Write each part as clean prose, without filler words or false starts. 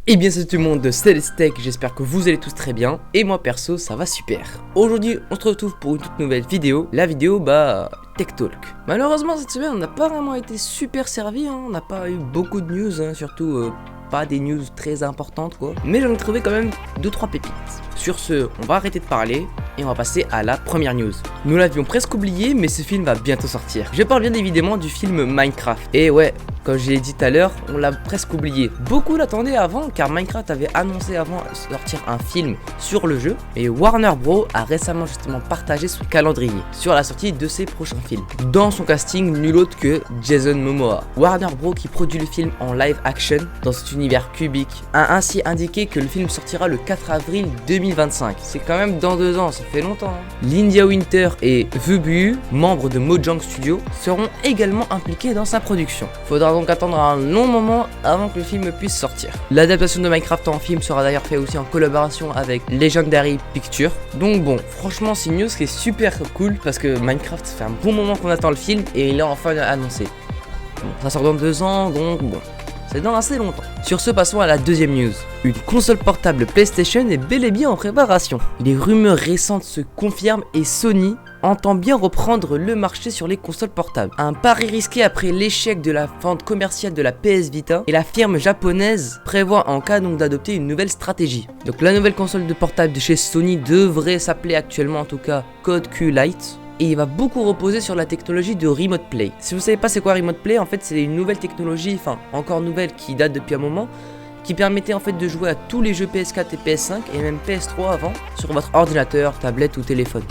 Et bien salut tout le monde, c'est Lestech, j'espère que vous allez tous très bien. Et moi perso, ça va super. Aujourd'hui, on se retrouve pour une toute nouvelle vidéo. La vidéo, Tech Talk. Malheureusement, cette semaine, on n'a pas vraiment été super servi, hein. On n'a pas eu beaucoup de news, hein. Surtout pas des news très importantes, quoi. Mais j'en ai trouvé quand même 2-3 pépites. Sur ce, on va arrêter de parler et on va passer à la première news. Nous l'avions presque oublié, mais ce film va bientôt sortir. Je parle bien évidemment du film Minecraft. Et ouais, comme je l'ai dit tout à l'heure, on l'a presque oublié. Beaucoup l'attendaient avant, car Minecraft avait annoncé avant sortir un film sur le jeu. Et Warner Bros a récemment justement partagé son calendrier sur la sortie de ses prochains films. Dans son casting, nul autre que Jason Momoa. Warner Bros, qui produit le film en live action dans cet univers cubique, a ainsi indiqué que le film sortira le 4 avril 2025. C'est quand même dans 2 ans, ça fait longtemps. Linda Winter et Vubu, membres de Mojang Studio, seront également impliqués dans sa production. Faudra donc attendre un long moment avant que le film puisse sortir. L'adaptation de Minecraft en film sera d'ailleurs faite aussi en collaboration avec Legendary Pictures. Donc bon, franchement c'est une news qui est super cool parce que Minecraft, ça fait un bon moment qu'on attend le film et il est enfin annoncé. Bon, ça sort dans 2 ans, donc bon, c'est dans assez longtemps. Sur ce, passons à la deuxième news. Une console portable PlayStation est bel et bien en préparation. Les rumeurs récentes se confirment et Sony entend bien reprendre le marché sur les consoles portables. Un pari risqué après l'échec de la vente commerciale de la PS Vita, et la firme japonaise prévoit en cas donc d'adopter une nouvelle stratégie. Donc la nouvelle console de portable de chez Sony devrait s'appeler actuellement en tout cas Code Q Lite. Et il va beaucoup reposer sur la technologie de Remote Play. Si vous savez pas c'est quoi Remote Play, en fait c'est une nouvelle technologie, enfin encore nouvelle qui date depuis un moment, qui permettait en fait de jouer à tous les jeux PS4 et PS5 et même PS3 avant sur votre ordinateur, tablette ou téléphone.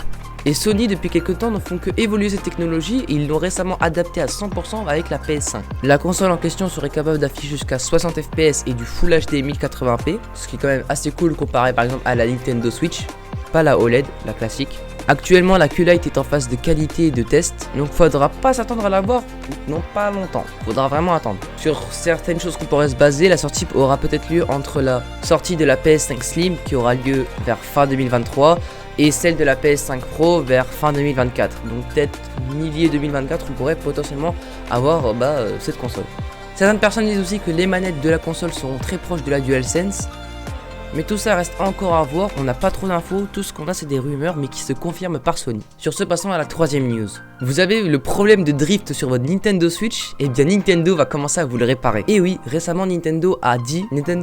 Et Sony depuis quelques temps ne font que évoluer cette technologie et ils l'ont récemment adaptée à 100% avec la PS5. La console en question serait capable d'afficher jusqu'à 60 fps et du Full HD 1080p, ce qui est quand même assez cool comparé par exemple à la Nintendo Switch, pas la OLED, la classique. Actuellement la Q-Lite est en phase de qualité et de test, donc faudra pas s'attendre à la voir, non pas longtemps, faudra vraiment attendre. Sur certaines choses qu'on pourrait se baser, la sortie aura peut-être lieu entre la sortie de la PS5 Slim qui aura lieu vers fin 2023 et celle de la PS5 Pro vers fin 2024. Donc peut-être milieu 2024 on pourrait potentiellement avoir cette console. Certaines personnes disent aussi que les manettes de la console seront très proches de la DualSense. Mais tout ça reste encore à voir, on n'a pas trop d'infos, tout ce qu'on a c'est des rumeurs mais qui se confirment par Sony. Sur ce, passons à la troisième news. Vous avez le problème de drift sur votre Nintendo Switch, et bien Nintendo va commencer à vous le réparer. Et oui, récemment Nintendo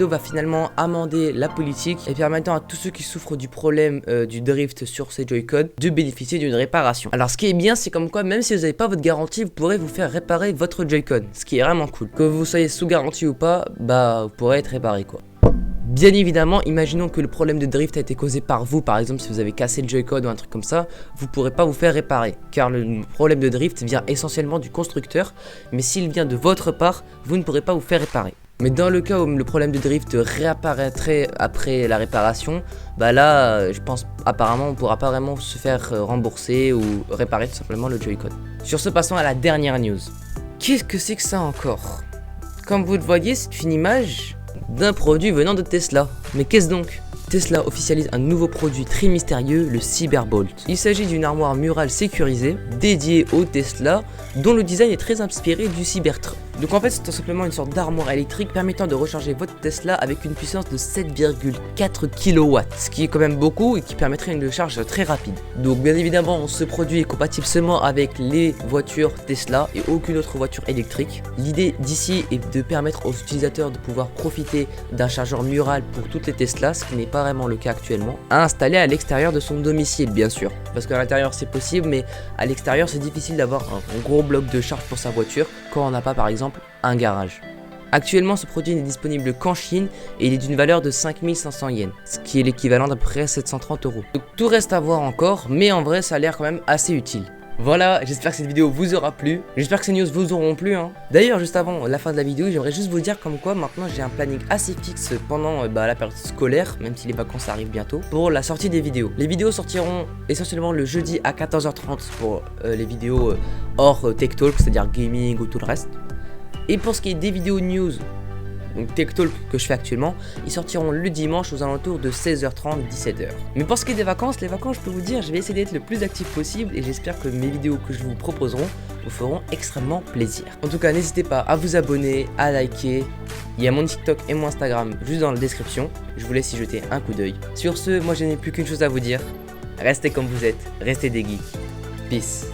va finalement amender la politique et permettant à tous ceux qui souffrent du problème du drift sur ces Joy-Con de bénéficier d'une réparation. Alors ce qui est bien, c'est comme quoi même si vous n'avez pas votre garantie, vous pourrez vous faire réparer votre Joy-Con, ce qui est vraiment cool. Que vous soyez sous garantie ou pas, vous pourrez être réparé quoi. Bien évidemment, imaginons que le problème de drift a été causé par vous, par exemple si vous avez cassé le Joy-Con ou un truc comme ça, vous pourrez pas vous faire réparer, car le problème de drift vient essentiellement du constructeur, mais s'il vient de votre part, vous ne pourrez pas vous faire réparer. Mais dans le cas où le problème de drift réapparaîtrait après la réparation, là, je pense apparemment on pourra pas vraiment se faire rembourser ou réparer tout simplement le Joy-Con. Sur ce, passons à la dernière news. Qu'est-ce que c'est que ça encore? Comme vous le voyez, c'est une image d'un produit venant de Tesla. Mais qu'est-ce donc? Tesla officialise un nouveau produit très mystérieux, le Cyberbolt. Il s'agit d'une armoire murale sécurisée dédiée au Tesla, dont le design est très inspiré du Cybertruck. Donc en fait c'est tout simplement une sorte d'armoire électrique permettant de recharger votre Tesla avec une puissance de 7,4 kW, ce qui est quand même beaucoup et qui permettrait une charge très rapide. Donc bien évidemment ce produit est compatible seulement avec les voitures Tesla et aucune autre voiture électrique. L'idée d'ici est de permettre aux utilisateurs de pouvoir profiter d'un chargeur mural pour toutes les Tesla, ce qui n'est pas vraiment le cas actuellement, à installer à l'extérieur de son domicile bien sûr, parce qu'à l'intérieur c'est possible mais à l'extérieur c'est difficile d'avoir un gros bloc de charge pour sa voiture quand on n'a pas par exemple un garage. Actuellement ce produit n'est disponible qu'en Chine et il est d'une valeur de 5500 yens, ce qui est l'équivalent d'à peu près 730 €. Donc tout reste à voir encore, mais en vrai ça a l'air quand même assez utile. Voilà, j'espère que cette vidéo vous aura plu, j'espère que ces news vous auront plu hein. D'ailleurs juste avant la fin de la vidéo, j'aimerais juste vous dire comme quoi maintenant j'ai un planning assez fixe pendant la période scolaire, même si les vacances arrivent bientôt, pour la sortie des vidéos. Les vidéos sortiront essentiellement le jeudi à 14h30 pour les vidéos hors Tech Talk, c'est-à-dire gaming ou tout le reste. Et pour ce qui est des vidéos news, donc Tech Talk que je fais actuellement, ils sortiront le dimanche aux alentours de 16h30, 17h. Mais pour ce qui est des vacances, les vacances je peux vous dire, je vais essayer d'être le plus actif possible et j'espère que mes vidéos que je vous proposeront vous feront extrêmement plaisir. En tout cas, n'hésitez pas à vous abonner, à liker Il y a mon TikTok et mon Instagram juste dans la description. Je vous laisse y jeter un coup d'œil. Sur ce, moi je n'ai plus qu'une chose à vous dire. Restez comme vous êtes, restez des geeks. Peace.